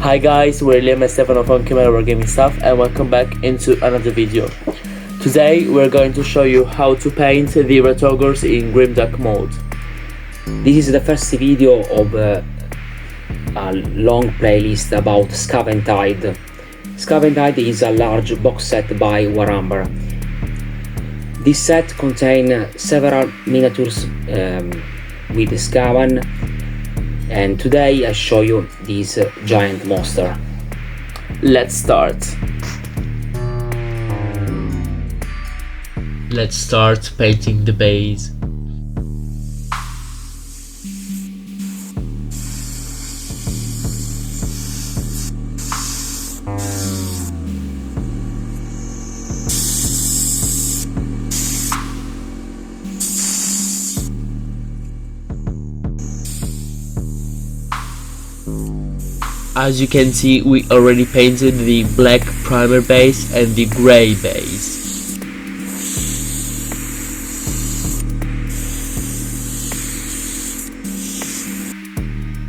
Hi guys, we're Liam and Stefano from Chimera Wargaming stuff, and welcome back into another video. Today we're going to show you how to paint the Ratogors in Grimdark mode. This is the first video of a long playlist about Skaventide. Skaventide is a large box set by Warhammer. This set contains several miniatures with Skaven, and today I show you this giant monster. Let's start. Let's start painting the base. As you can see, we already painted the black primer base and the grey base.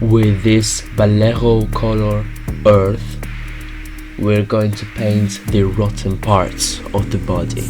With this Vallejo color earth, we're going to paint the rotten parts of the body.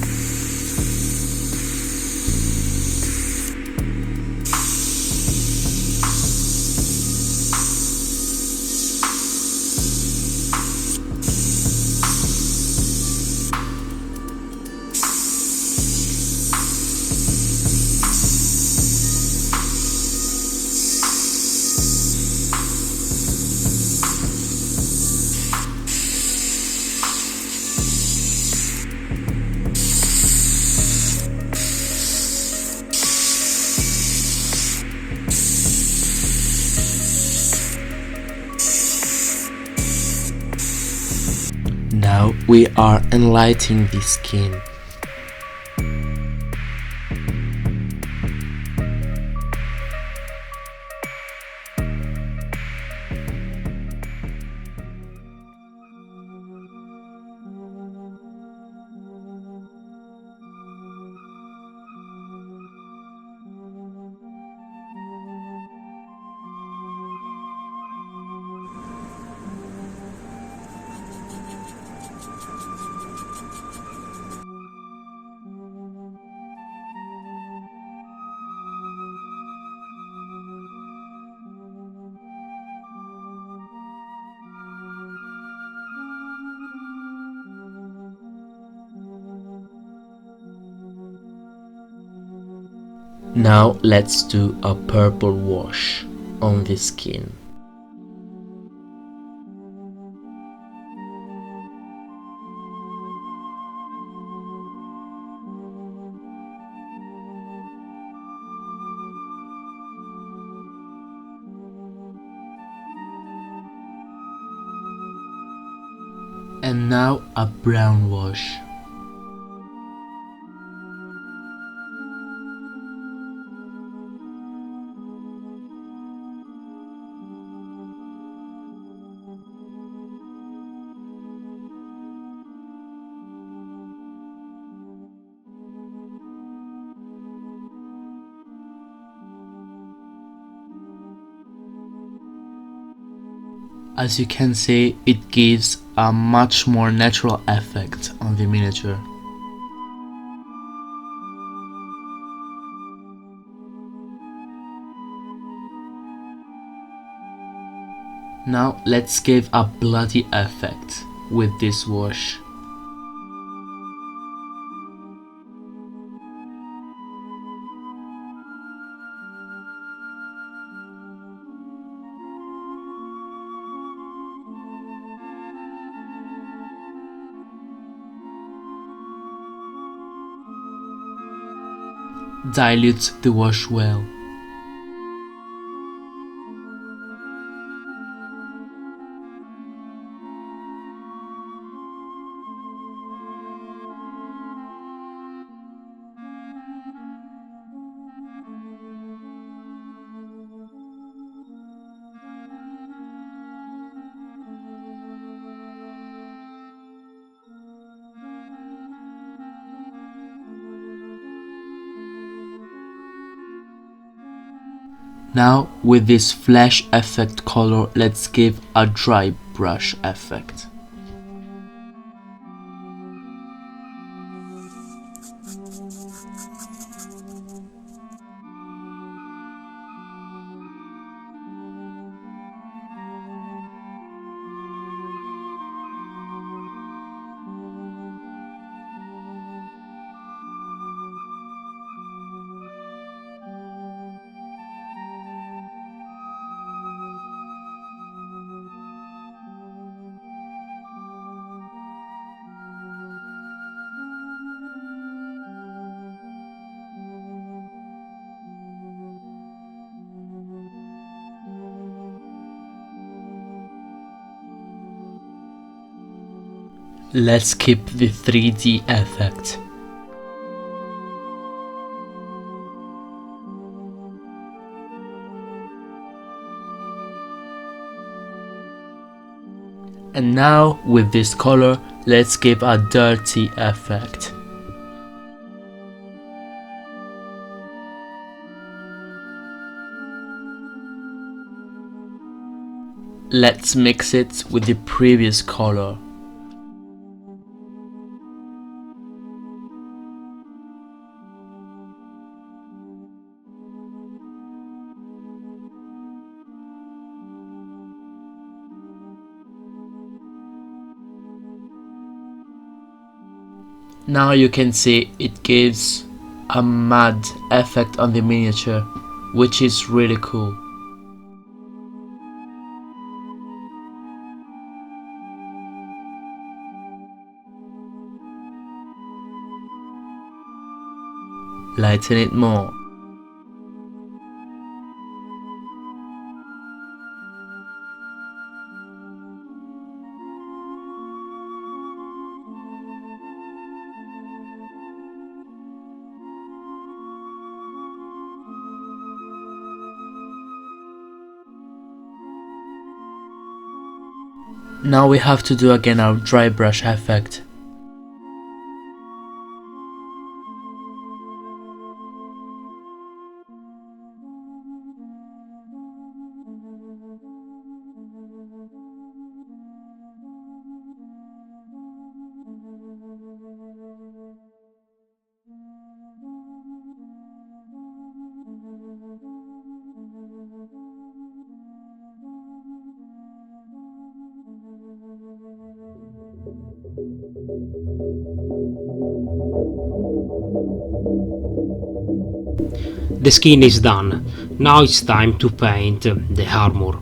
Now we are enlightening the skin. Now let's do a purple wash on the skin. And now a brown wash. As you can see, it gives a much more natural effect on the miniature. Now let's give a bloody effect with this wash. Dilute the wash well. Now with this flash effect color, let's give a dry brush effect. Let's keep the 3D effect. And now with this color, let's give a dirty effect. Let's mix it with the previous color. Now you can see it gives a mud effect on the miniature, which is really cool. Lighten it more. Now we have to do again our dry brush effect. The skin is done. Now it's time to paint the armor.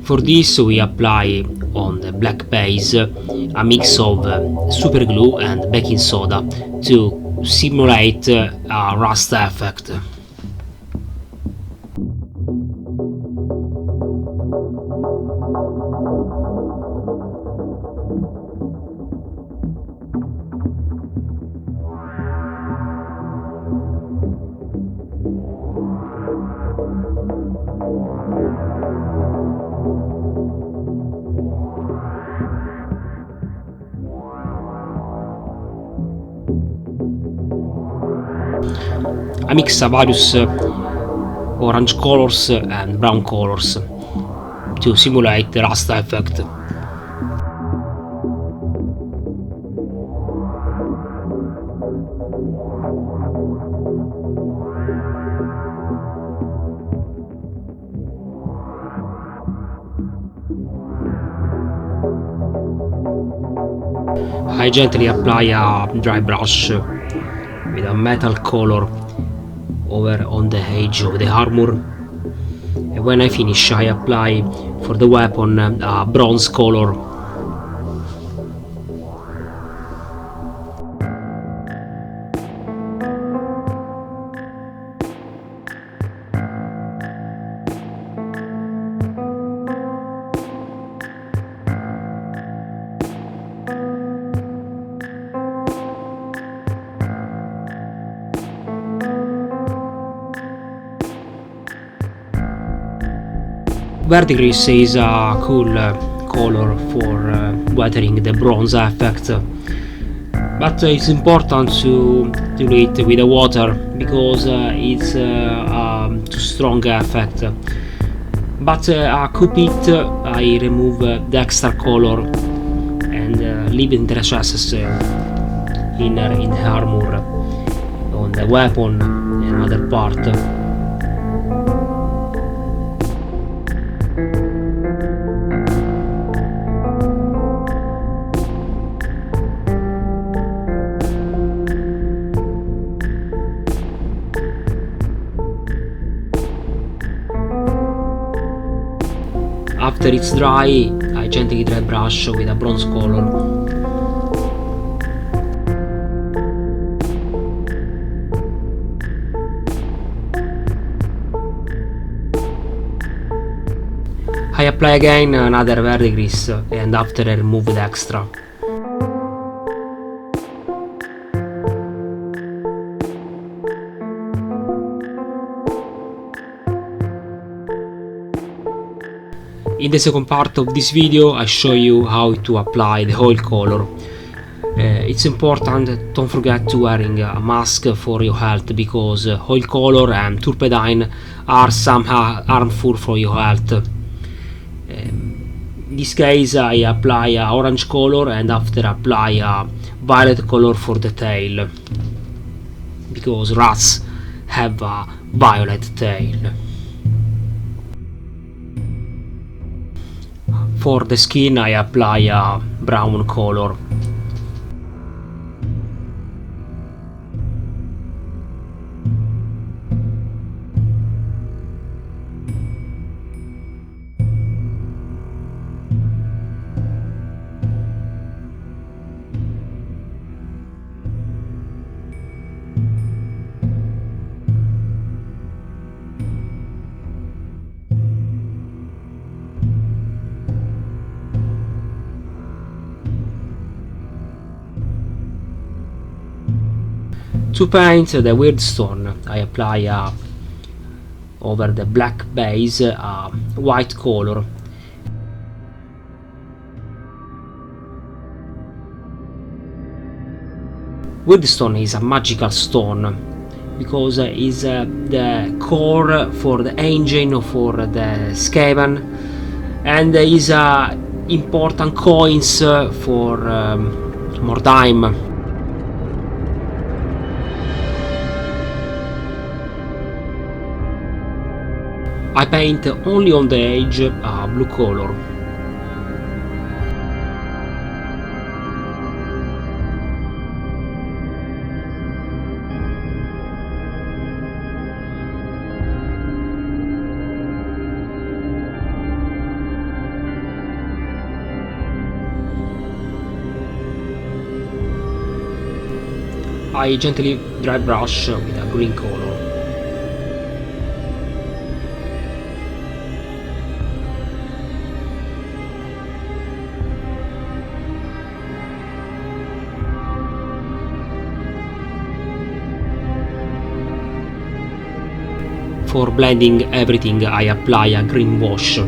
For this we apply on the black base a mix of super glue and baking soda to simulate a rust effect. I mix various orange colors and brown colors to simulate the rust effect. I gently apply a dry brush with a metal color over on the edge of the armor, and when I finish I apply for the weapon a bronze color. Verdigris is a cool color for weathering the bronze effect, but it's important to do it with the water because it's too strong effect. but a Cupid I remove the extra color and leave the traces in the armor, on the weapon and other part. After it's dry, I gently dry brush with a bronze color. I apply again another verdigris and after I remove the extra. In the second part of this video I show you how to apply the oil color. It's important, don't forget to wearing a mask for your health, because oil color and turpentine are somehow harmful for your health. In this case I apply a orange color and after apply a violet color for the tail, because rats have a violet tail. For the skin I apply a brown color. To paint the Warpstone, I apply over the black base a white color. Warpstone is a magical stone because it's the core for the engine for the Skaven, and is important coins for more time. I paint only on the edge a blue color. I gently dry brush with a green color. For blending everything I apply a green wash. A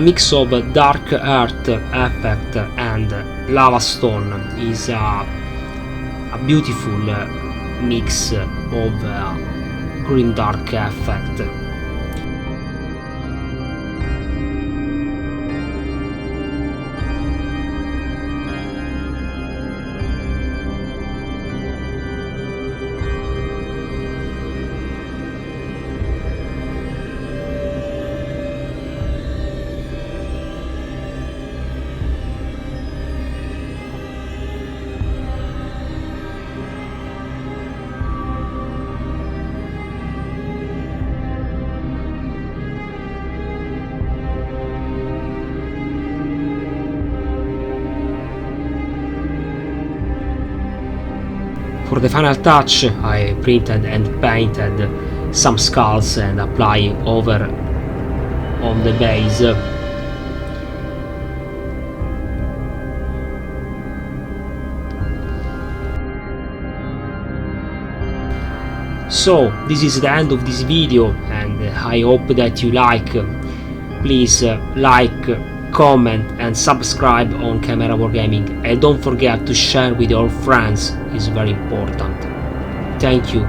mix of dark earth effect and lava stone is a beautiful mix of Grimdark effect. For the final touch, I printed and painted some skulls and apply over on the base. So this is the end of this video, and I hope that you like. please like, comment and subscribe on Chimera Wargaming, and don't forget to share with your friends, it's very important. Thank you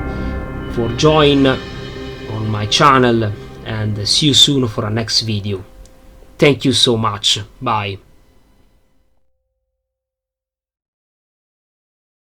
for joining on my channel, and see you soon for a next video. Thank you so much. Bye.